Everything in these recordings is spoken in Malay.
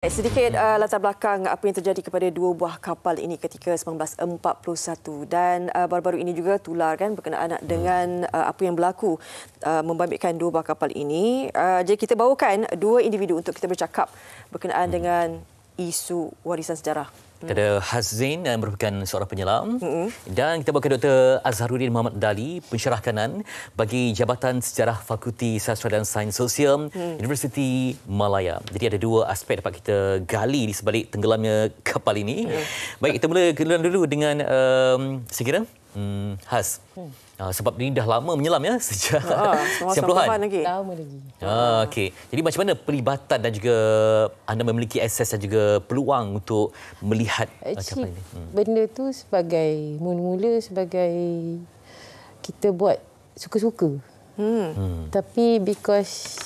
Sedikit latar belakang apa yang terjadi kepada dua buah kapal ini ketika 1941 dan baru-baru ini juga tular kan berkenaan dengan apa yang berlaku membabitkan dua buah kapal ini. Jadi kita bawakan dua individu untuk kita bercakap berkenaan dengan isu warisan sejarah. Kita ada Hazzain yang merupakan seorang penyelam dan kita bawa Dr. Azharuddin Muhammad Dali, pensyarah kanan bagi Jabatan Sejarah Fakulti Sastra dan Sains Sosial Universiti Malaya. Jadi ada dua aspek dapat kita gali di sebalik tenggelamnya kapal ini. Baik, kita mula kenalan dulu dengan saya kira Haz. Sebab ini dah lama menyelam ya, sejak 90-an lagi. Lama lagi. Okey. Jadi macam mana pelibatan dan juga anda memiliki akses dan juga peluang untuk melihat kapal ini? Benda tu sebagai mula-mula sebagai kita buat suka-suka. Tapi because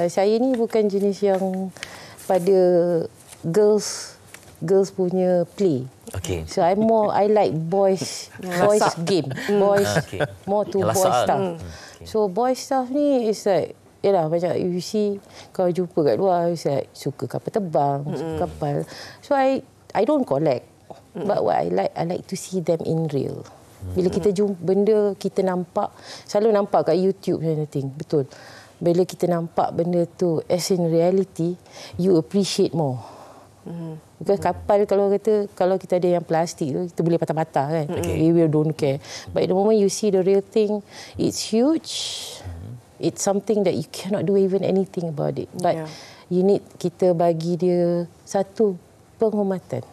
saya ni bukan jenis yang pada girls punya play. Okey. So I like boys game. More to boys stuff. So boys stuff ni is like yalah macam you see kau jumpa kat luar is like suka kapal terbang, suka kapal. So I don't collect. But what I like to see them in real. Bila kita jumpa benda kita nampak, selalu nampak kat YouTube and everything. Betul. Bila kita nampak benda tu as in reality, you appreciate more. Because kapal kalau kita ada yang plastik tu kita boleh patah-patah kan. We don't care. But the moment you see the real thing, it's huge. It's something that you cannot do even anything about it. But you need kita bagi dia satu penghormatan.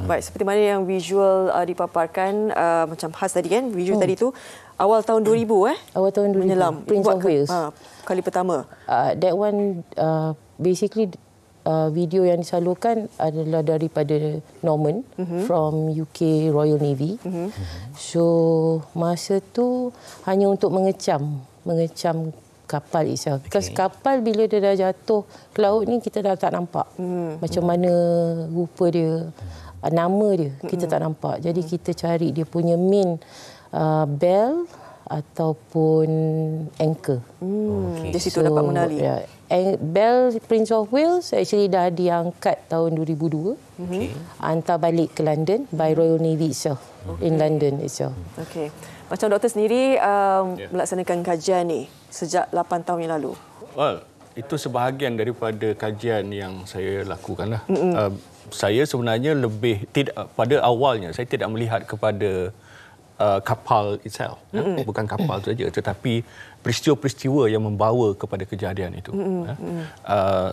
Baik, seperti mana yang visual dipaparkan macam khas tadi kan, visual tadi tu awal tahun 2000 Awal tahun 2000 menyelam Prince of Wales. Kali pertama. That one basically video yang disalurkan adalah daripada Norman from UK Royal Navy. So masa tu hanya untuk mengecam kapal itself. Because kapal bila dia dah jatuh ke laut ni kita dah tak nampak macam mana rupa dia, nama dia kita tak nampak. Jadi kita cari dia punya main bell ataupun anchor. Di situ dapat mengenali. Bell Prince of Wales actually dah diangkat tahun 2002. Hantar balik ke London by Royal Navy itself in London itself. Okey. Macam doktor sendiri melaksanakan kajian ni sejak 8 tahun yang lalu. Well, itu sebahagian daripada kajian yang saya lakukanlah. Saya sebenarnya pada awalnya saya tidak melihat kepada kapal itself, bukan kapal saja, tetapi peristiwa-peristiwa yang membawa kepada kejadian itu.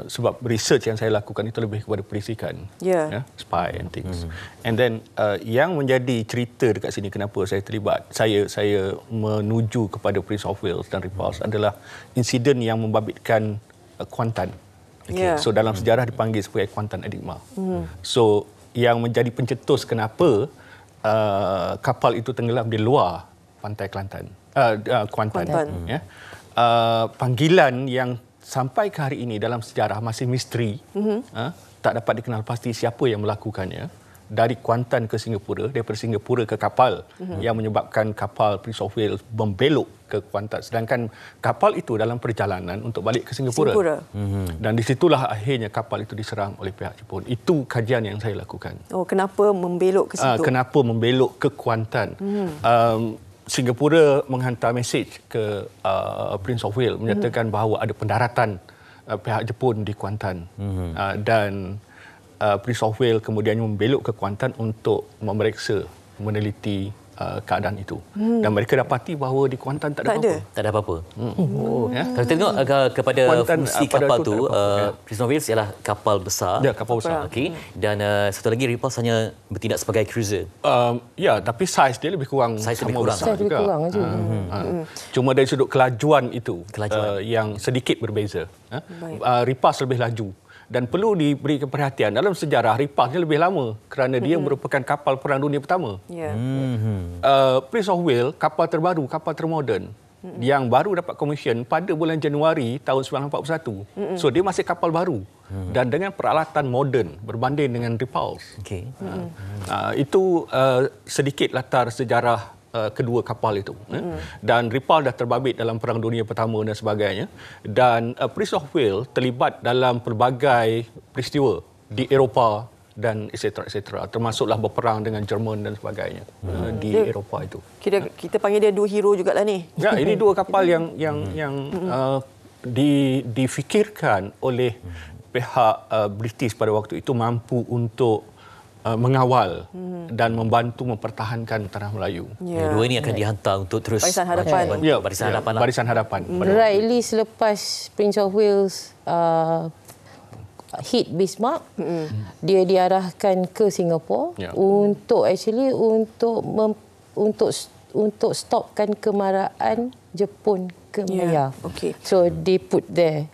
Sebab research yang saya lakukan itu lebih kepada perisikan, spy and things. And then yang menjadi cerita dekat sini kenapa saya terlibat, saya menuju kepada Prince of Wales dan Repulse adalah insiden yang membabitkan Kuantan. So dalam sejarah dipanggil sebagai Kuantan Enigma. So yang menjadi pencetus kenapa kapal itu tenggelam di luar pantai Kuantan. Panggilan yang sampai ke hari ini dalam sejarah masih misteri. Tak dapat dikenal pasti siapa yang melakukannya. Dari Kuantan ke Singapura, daripada Singapura ke kapal yang menyebabkan kapal Prince of Wales membelok ke Kuantan. Sedangkan kapal itu dalam perjalanan untuk balik ke Singapura. Dan disitulah akhirnya kapal itu diserang oleh pihak Jepun. Itu kajian yang saya lakukan. Oh, kenapa membelok ke situ? Kenapa membelok ke Kuantan? Singapura menghantar mesej ke Prince of Wales menyatakan bahawa ada pendaratan pihak Jepun di Kuantan. Dan Prince of Wales kemudian membelok ke Kuantan untuk memeriksa, meneliti keadaan itu. Dan mereka dapati bahawa di Kuantan tak ada apa-apa. Tak ada apa-apa. Kalau tengok kepada fungsi kapal tu, Prince of Wales ialah kapal besar. Ya, kapal besar. Okey. Dan satu lagi Repulse hanya bertindak sebagai cruiser. Ya, tapi saiz dia lebih kurang sama besar juga. Cuma dari sudut kelajuan itu yang sedikit berbeza. Repulse lebih laju. Dan perlu diberikan perhatian dalam sejarah Repulse dia lebih lama kerana dia merupakan kapal Perang Dunia Pertama. Prince of Wales kapal terbaru, kapal termoden yang baru dapat komision pada bulan Januari tahun 1941. So dia masih kapal baru dan dengan peralatan moden berbanding dengan Repulse. Itu sedikit latar sejarah kedua kapal itu. Dan Ripal dah terbabit dalam Perang Dunia Pertama dan sebagainya. Dan Prince of Wales terlibat dalam pelbagai peristiwa di Eropah dan etc. Termasuklah berperang dengan Jerman dan sebagainya di Eropah itu. Kita panggil dia dua hero jugalah ni. Ya, ini dua kapal yang difikirkan oleh pihak British pada waktu itu mampu untuk mengawal dan membantu mempertahankan tanah Melayu. Ya. Dua ini akan dihantar untuk terus Barisan Hadapan. Barisan Hadapan. Rightly selepas Prince of Wales hit Bismarck, dia diarahkan ke Singapura untuk stopkan kemarahan Jepun ke Maya. So they put there.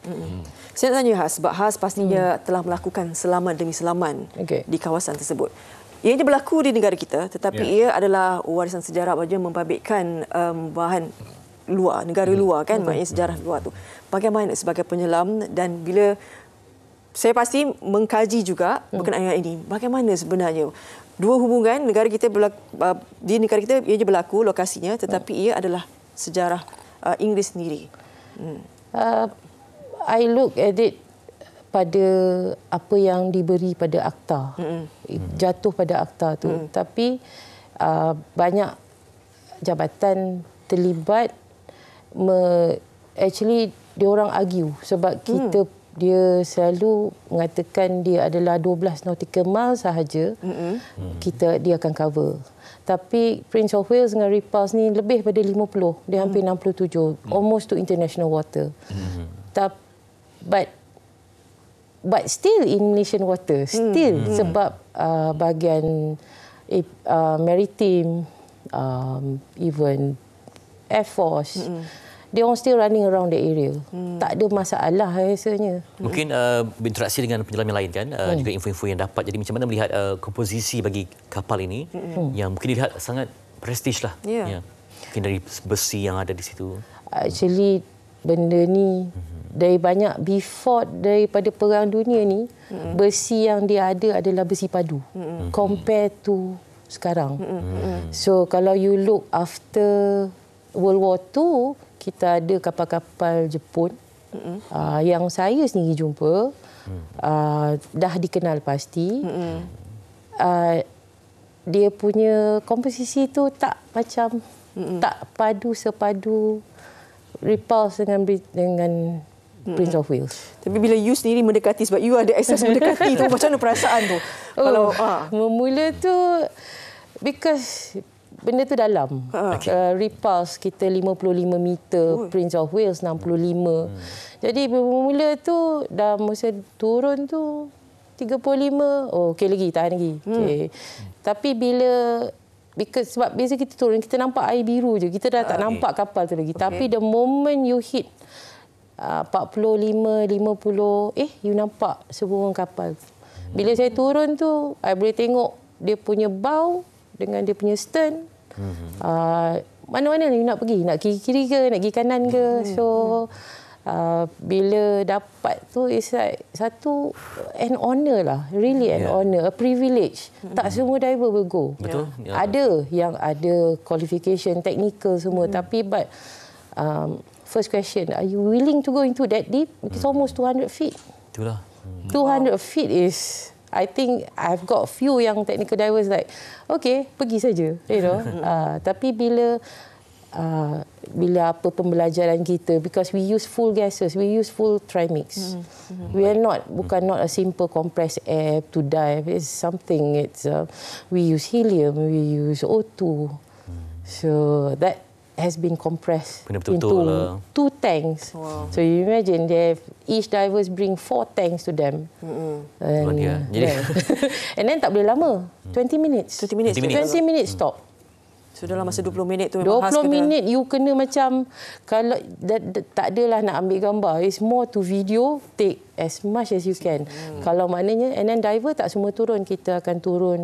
Saya nak tanya Has, sebab Has pastinya telah melakukan selaman demi selaman di kawasan tersebut. Ianya berlaku di negara kita, tetapi ia adalah warisan sejarah bagi membabitkan bahan luar, negara luar kan, maknanya sejarah luar tu. Bagaimana sebagai penyelam dan bila saya pasti mengkaji juga berkenaan dengan ini, bagaimana sebenarnya dua hubungan negara kita di negara kita ia berlaku lokasinya, tetapi ia adalah sejarah Inggeris sendiri. I look at it pada apa yang diberi pada akta, jatuh pada akta tu. Tapi banyak jabatan terlibat. Actually, dia orang argue sebab dia selalu mengatakan dia adalah 12 nautical miles sahaja, dia akan cover. Tapi Prince of Wales dengan Repulse ni lebih pada 50, dia hampir 67, almost to international water. But still in Malaysian water, sebab bahagian maritime, even Air Force, they all still running around the area. Tak ada masalah rasanya. Mungkin berinteraksi dengan penyelam yang lain kan, juga info-info yang dapat. Jadi macam mana melihat komposisi bagi kapal ini yang mungkin dilihat sangat prestige lah. Mungkin dari besi yang ada di situ. Actually, benda ni dari banyak daripada Perang Dunia ni, besi yang dia ada adalah besi padu compare to sekarang. So kalau you look after World War II, kita ada kapal-kapal Jepun yang saya sendiri jumpa, dah dikenal pasti. Dia punya komposisi tu tak macam tak sepadu Repulse dengan Prince of Wales. Tapi bila you sendiri mendekati, sebab you ada akses mendekati tu, macam mana perasaan tu? Memula tu because benda tu dalam. Repulse kita 55 meter, Prince of Wales 65. Jadi bermula tu dah masa turun tu 35, okey lagi, tahan lagi. Tapi sebab biasa kita turun, kita nampak air biru je. Kita dah tak nampak kapal tu lagi. Tapi the moment you hit 45, 50, you nampak seburung kapal. Bila saya turun tu, I boleh tengok dia punya bow dengan dia punya stern. Mana-mana you nak pergi? Nak kiri-kiri ke? Nak pergi kanan ke? So, bila dapat tu, it's like satu an honour lah. Really an honour. A privilege. Tak semua diver will go. Betul. Ada yang ada qualification, technical semua. Tapi, first question, are you willing to go into that deep? It's almost 200 feet. Itulah. 200 feet is, I think I've got few yang technical divers like, okay, pergi saja, you know. Tapi bila apa pembelajaran kita, because we use full gases, we use full trimix. We are not a simple compressed air to dive. It's something. We use helium, we use O2. So that has been compressed into 2 tanks. Wow. So you imagine each divers bring 4 tanks to them. And then tak boleh lama. 20 minutes. 20 minutes stop. So dalam masa 20 minit tu memang 20 minit you kena macam, kalau tak adalah nak ambil gambar, it's more to video, take as much as you can. Kalau maknanya, and then diver tak semua turun, kita akan turun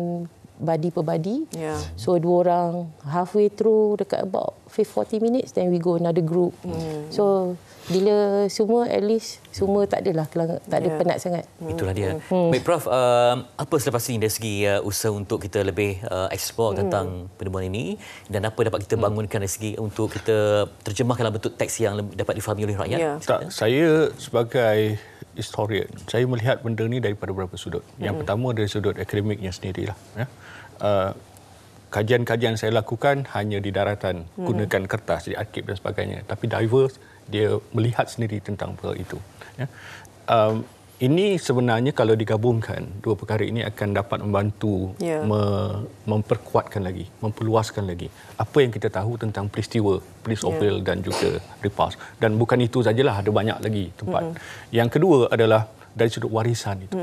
body per body. Yeah. So 2 orang halfway through dekat about 40 minutes, then we go another group. So bila semua at least semua tak adalah tak ada penat sangat. Itulah dia. Baik Prof, apa selepas ini dari segi usaha untuk kita lebih explore tentang penemuan ini dan apa dapat kita bangunkan dari segi untuk kita terjemahkan dalam bentuk teks yang dapat difahami oleh rakyat? Saya sebagai historian, saya melihat benda ni daripada beberapa sudut. Yang pertama dari sudut akademiknya sendirilah. Ya. Kajian-kajian saya lakukan hanya di daratan, gunakan kertas, di arkib dan sebagainya. Tapi diverse, dia melihat sendiri tentang perkara itu. Ya. Ini sebenarnya kalau digabungkan, dua perkara ini akan dapat membantu memperkuatkan lagi, memperluaskan lagi apa yang kita tahu tentang peristiwa Prince of Wales dan juga Repulse. Dan bukan itu sajalah, ada banyak lagi tempat. Yang kedua adalah dari sudut warisan itu.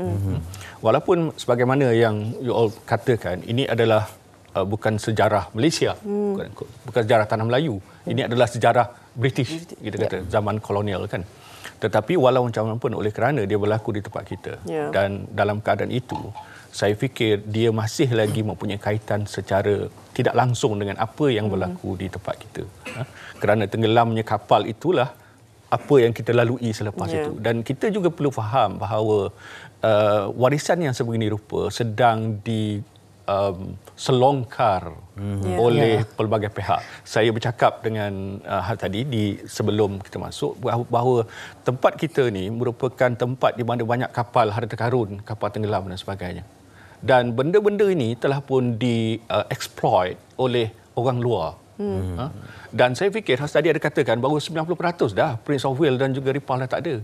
Walaupun sebagaimana yang you all katakan, ini adalah bukan sejarah Malaysia, bukan sejarah tanah Melayu. Ini adalah sejarah British, kita kata, zaman kolonial kan. Tetapi walau macam mana pun, oleh kerana dia berlaku di tempat kita dan dalam keadaan itu, saya fikir dia masih lagi mempunyai kaitan secara tidak langsung dengan apa yang berlaku di tempat kita. Kerana tenggelamnya kapal itulah apa yang kita lalui selepas itu. Dan kita juga perlu faham bahawa warisan yang sebegini rupa sedang selongkar oleh pelbagai pihak. Saya bercakap dengan hal tadi sebelum kita masuk bahawa tempat kita ni merupakan tempat di mana banyak kapal harta karun, kapal tenggelam dan sebagainya. Dan benda-benda ini telah pun di-exploit oleh orang luar. Dan saya fikir tadi ada katakan bahawa 90% dah Prince of Wales dan juga Repulse dah tak ada.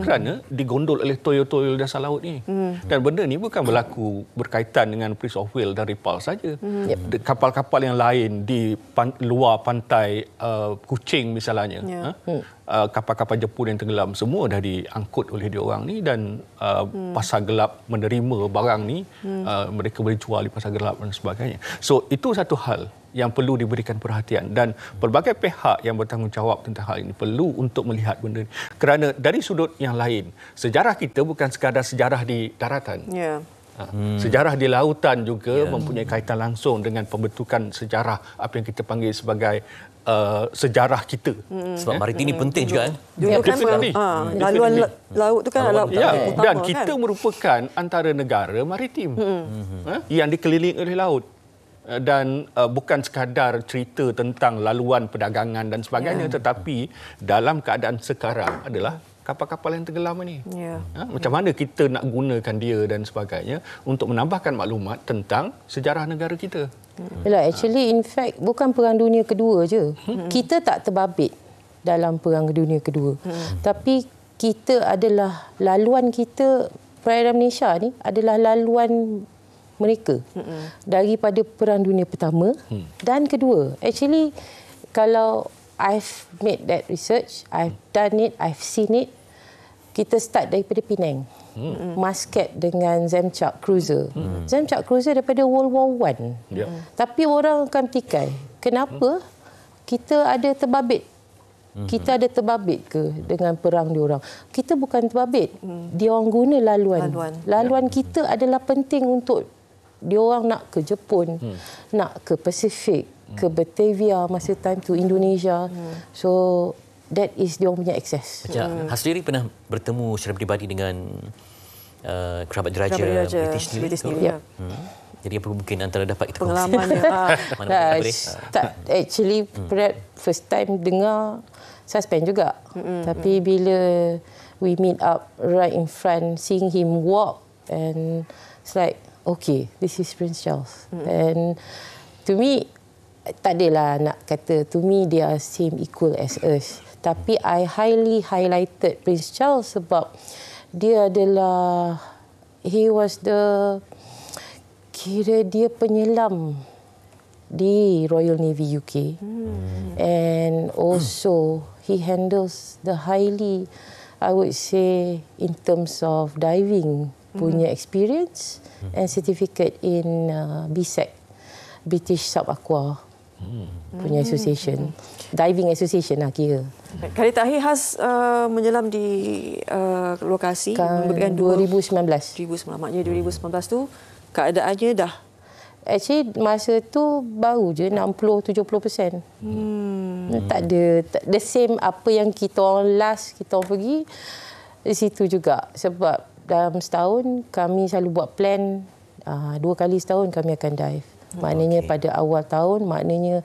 Kerana digondol oleh toyol-toyol dasar laut ni. Dan benda ni bukan berlaku berkaitan dengan Prince of Wales dan Repulse saja. Kapal-kapal yang lain di luar pantai Kuching misalnya. Kapal-kapal Jepun yang tenggelam semua dah diangkut oleh diorang ni dan pasar gelap menerima barang ni. Mereka boleh jual di pasar gelap dan sebagainya. So itu satu hal yang perlu diberikan perhatian dan pelbagai pihak yang bertanggungjawab tentang hal ini perlu untuk melihat benda ini. Kerana dari sudut yang lain, sejarah kita bukan sekadar sejarah di daratan. Sejarah di lautan juga mempunyai kaitan langsung dengan pembentukan sejarah apa yang kita panggil sebagai sejarah kita. Sebab maritim ini penting juga kan? Laluan laut tu kan laut utama. Dan kita merupakan antara negara maritim yang dikelilingi oleh laut. Dan bukan sekadar cerita tentang laluan perdagangan dan sebagainya, tetapi dalam keadaan sekarang adalah kapal-kapal yang tenggelam ini. Macam mana kita nak gunakan dia dan sebagainya untuk menambahkan maklumat tentang sejarah negara kita. Actually, in fact, bukan Perang Dunia Kedua je. Kita tak terbabit dalam Perang Dunia Kedua. Tapi kita adalah, laluan kita, Perairan Malaysia ni adalah laluan mereka daripada Perang Dunia Pertama dan Kedua. Actually, kalau I've made that research, I've done it, I've seen it, kita start daripada Penang. Muscat dengan Zemchak Cruiser. Zemchak Cruiser daripada World War I. Tapi orang akan petikai, kenapa kita ada terbabit? Kita ada terbabit ke dengan perang diorang? Kita bukan terbabit. Diorang guna laluan kita adalah penting untuk diorang nak ke Jepun, nak ke Pasifik, ke Batavia masa time tu, Indonesia. So that is diorang punya akses. Has sendiri pernah bertemu secara peribadi dengan kerabat diraja British sendiri? Jadi apa mungkin antara dapat kita pengalamannya? Actually, first time dengar, suspend juga. Tapi bila we meet up right in front, seeing him walk, and it's like, okay, this is Prince Charles. And to me, tak adalah nak kata, to me they are same equal as us. Tapi I highly highlighted Prince Charles sebab dia adalah, he was the, kira dia penyelam di Royal Navy UK. And also he handles the highly, I would say, in terms of diving punya experience and certificate in BSAC, British Sub-Aqua punya association, diving association lah kira. Kali terakhir Has menyelam di lokasi 2019. Maknanya 2019 tu keadaannya dah Actually masa tu baru je 60-70%. Tak ada the same apa yang kita orang last kita orang pergi di situ juga. Sebab dalam setahun kami selalu buat plan 2 kali setahun kami akan dive. Maknanya pada awal tahun, maknanya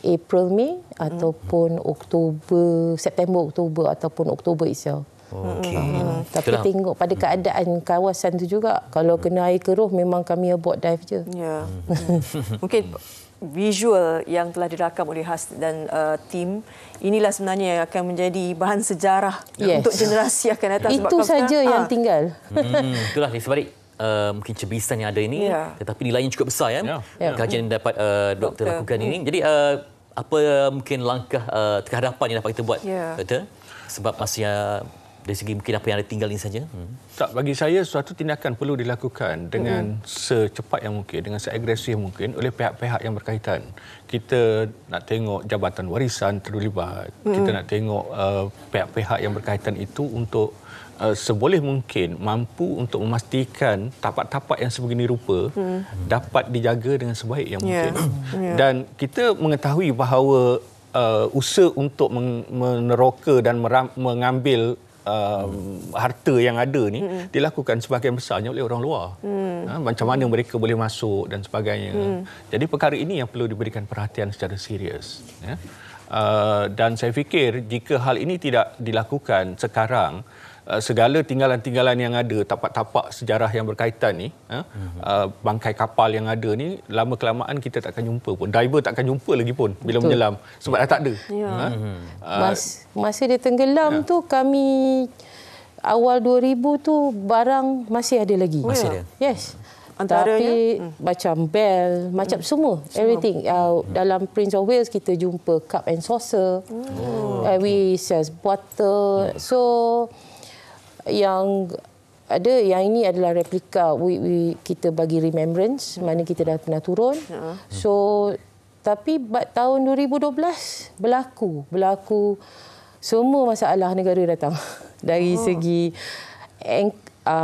April, Mei ataupun Oktober, September, Oktober ataupun Oktober itself. Tapi itulah. Tengok pada keadaan kawasan tu juga. Kalau kena air keruh memang kami abort dive je. Ya. Mungkin visual yang telah dirakam oleh Has dan tim inilah sebenarnya yang akan menjadi bahan sejarah untuk generasi akan datang. Itu saja yang tinggal. Itulah di sebalik mungkin cebisan yang ada ini, tetapi nilainya cukup besar kajian yang dapat doktor lakukan ini. Jadi apa mungkin langkah kehadapan yang dapat kita buat, doktor? Sebab masih dari segi mungkin apa yang ada tinggal ini saja. Tak, bagi saya suatu tindakan perlu dilakukan dengan secepat yang mungkin, dengan seagresif mungkin oleh pihak-pihak yang berkaitan. Kita nak tengok Jabatan Warisan terlibat. Kita nak tengok pihak-pihak yang berkaitan itu untuk seboleh mungkin mampu untuk memastikan tapak-tapak yang sebegini rupa dapat dijaga dengan sebaik yang mungkin. Dan kita mengetahui bahawa usaha untuk meneroka dan mengambil harta yang ada ni dilakukan sebahagian besarnya oleh orang luar. Macam mana mereka boleh masuk dan sebagainya. Jadi perkara ini yang perlu diberikan perhatian secara serius. Dan saya fikir jika hal ini tidak dilakukan sekarang, segala tinggalan-tinggalan yang ada, tapak-tapak sejarah yang berkaitan ni, bangkai kapal yang ada ni, lama-kelamaan kita tak akan jumpa pun. Diver tak akan jumpa lagi pun bila menyelam sebab dah tak ada. Masa dia tenggelam tu kami awal 2000 tu barang masih ada lagi. Masih ada. Yes. Antaranya, tapi macam bell, macam semua, everything. Dalam Prince of Wales kita jumpa cup and saucer. We sell bottle. So yang ada, yang ini adalah replika. Kita bagi remembrance mana kita dah pernah turun. So tapi tahun 2012 berlaku semua masalah negara datang. Dari segi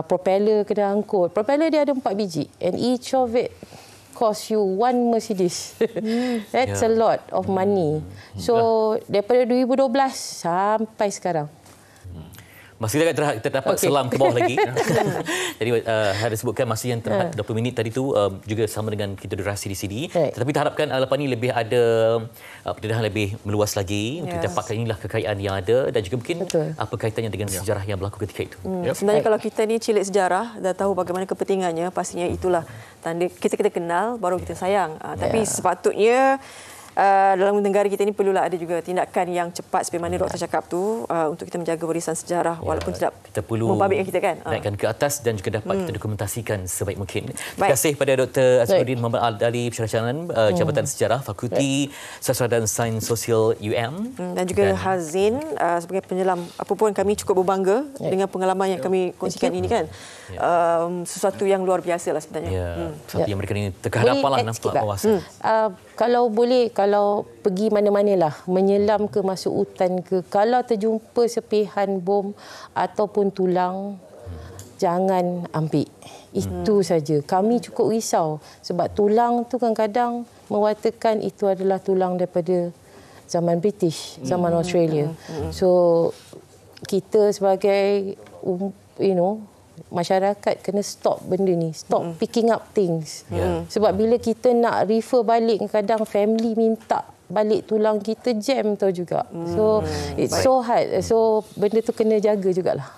propeller kena angkut. Propeller dia ada 4 biji and each of it cost you 1 Mercedes. That's a lot of money. So daripada 2012 sampai sekarang. Masih kita dapat selam ke bawah lagi. Jadi ada sebutkan masa yang terhad 20 minit tadi tu juga sama dengan kita durasi di sini. Tetapi kita harapkan lepas ni lebih ada pendedahan lebih meluas lagi untuk dapatkan inilah kekayaan yang ada dan juga mungkin apa kaitannya dengan sejarah yang berlaku ketika itu. Sebenarnya kalau kita ni cilik sejarah dah tahu bagaimana kepentingannya, pastinya itulah tanda kita kenal baru kita sayang. Tapi sepatutnya dalam negara kita ini perlulah ada juga tindakan yang cepat seperti mana doktor cakap tu untuk kita menjaga warisan sejarah walaupun tidak kita perlu membabitkan kita kan. Naikkan ke atas dan juga dapat kita dokumentasikan sebaik mungkin. Terima kasih pada Dr. Azharuddin Muhammad Al-Dali, Pensyarah Cadangan Jabatan Sejarah Fakulti Sastra dan Sains Sosial UM dan juga Hazin sebagai penyelam. Apapun kami cukup berbangga dengan pengalaman yang kami kongsikan ini kan. Sesuatu yang luar biasa lah sebenarnya. Seperti yang mereka ni terkehadapan lah nampak wawasan. Kalau boleh, kalau pergi mana-manalah, menyelam ke masuk hutan ke, kalau terjumpa sepihan bom ataupun tulang, jangan ambil. Itu saja. Kami cukup risau sebab tulang tu kadang-kadang mewatakan itu adalah tulang daripada zaman British, zaman Australia. So kita sebagai masyarakat kena stop benda ni, stop picking up things. Sebab bila kita nak refer balik, kadang family minta balik tulang kita, jam tau juga. So it's so hard. So benda tu kena jaga jugalah.